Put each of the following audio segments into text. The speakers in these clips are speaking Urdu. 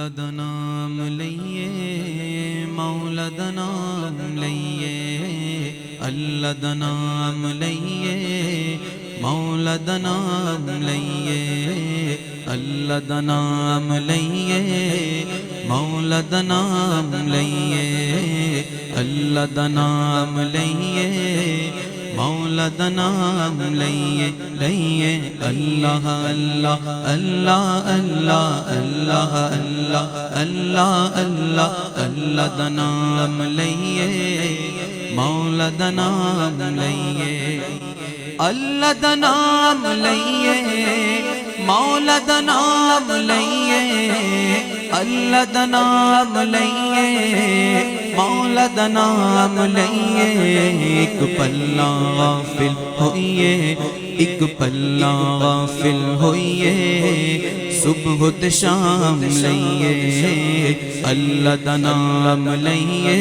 مولا دا نام لئیے، مولا دا نام لئیے، اللہ دا نام لئیے، مولا دا نام لئیے، اللہ دا نام لئیے، مولا دا نام لئیے، اللہ دا نام لئیے، مولا دا نام لئیے، لئیے اللہ اللہ اللہ اللہ اللہ اللہ اللہ اللہ اللہ دا نام لئیے، مولا دا نام لئیے، اللہ دا نام لئیے، مولا دا نام لئیے، اللہ دا نام لئیے، مولا دا نام لئیے، ایک پلہ غافل ہوئیے، ایک پلہ غافل ہوئیے، صبح تے شام لئیے، اللہ دا نام لئیے،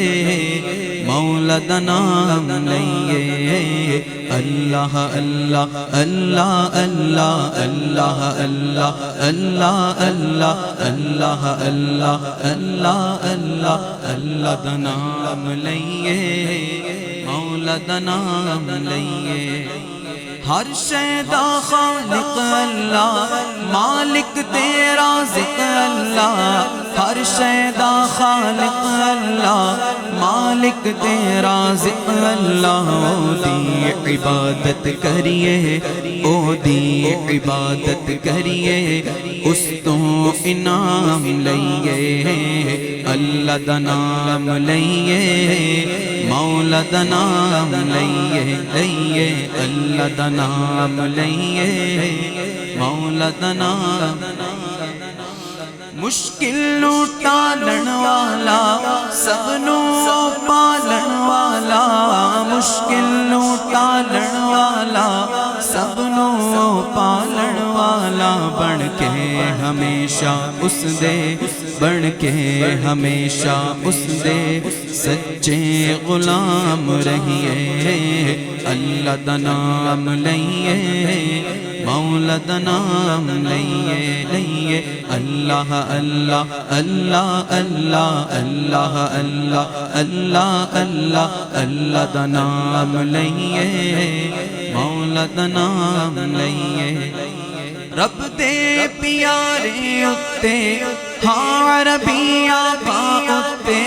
مولا دا نام لئیے، اللہ اللہ اللہ اللہ اللہ اللہ اللہ اللہ اللہ اللہ اللہ اللہ اللہ دا نام لئیے، مولا دا نام لئیے، ہر شے دا خالق اللہ، مالک تے رازق اللہ، ہر شے دا خالق اللہ، مالک تے رازق اللہ، او دی عبادت کریے، او دی عبادت کریے، اس تو انعام لئیے، اللہ دا نام لئیے، مولا دا نام لئیے، لئیے اللہ دا نام لئیے، مولا دا نام، مشکل نو ٹالن والا، سب نو پالن والا، مشکل نو ٹالن والا، سب نو پالن والا، بن کے ہمیشہ اس دے، بن کے ہمیشہ اس دے سچے غلام رہیے، اللہ دا نام لئیے، مولا دا نام لئیے، لئیے اللہ اللہ اللہ اللہ اللہ اللہ اللہ اللہ اللہ دا نام لئیے، مولا دا نام لئیے، رب دے پیارے اتے، ہاں عربی آقا اتے،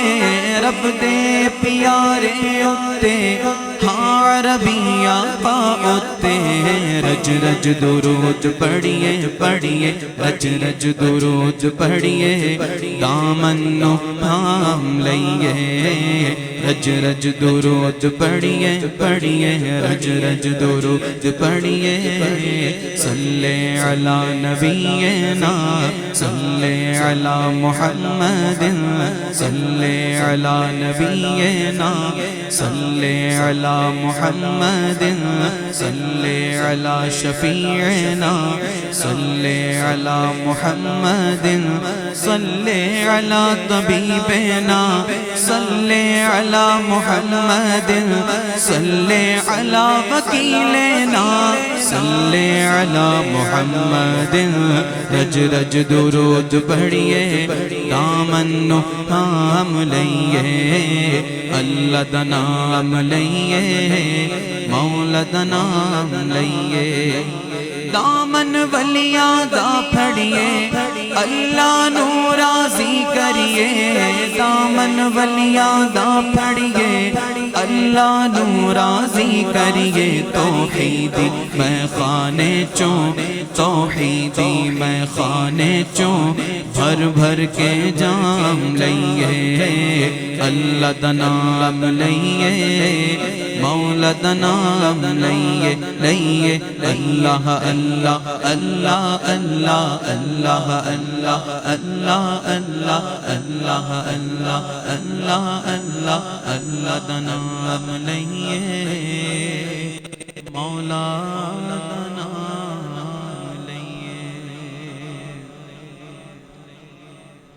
رب دے پیارے اتے، ہاں عربی آقا اتے، رج رج درود پڑھیے پڑھیے، رج رج درود پڑھیے، دامن نو تھام لئیے، رج رج درود پڑھیے پڑھیے، رج رج درود پڑھیے، صلی علی نبینا، صلی علی محمد، صلی علی نبینا، صلی علی محمد، صلی علی شفیعنا، صلی علی محمد، صلی علی طبیبنا، صلی علی محمد، صلی علی وکیلنا، صلی علی محمد، رج رج درود پڑھیے، دامن نو تھام لئیے، اللہ دا نام لئیے، مولا دا نام لئیے، دامن ولیاں دا پھڑیے، اللہ نو راضی کریے، دامن ولیاں دا پھڑیے، اللہ نو راضی کریے، توحیدی میں خانے چوں، توحیدی میں خانے چوں، بھر بھر کے جام لئیے، اللہ دا نام لئیے، مولا دا نام لئیے، لئیے اللہ اللہ اللہ اللہ اللہ اللہ اللہ اللہ اللہ اللہ اللہ اللہ اللہ دا نام لئیے، مولا دا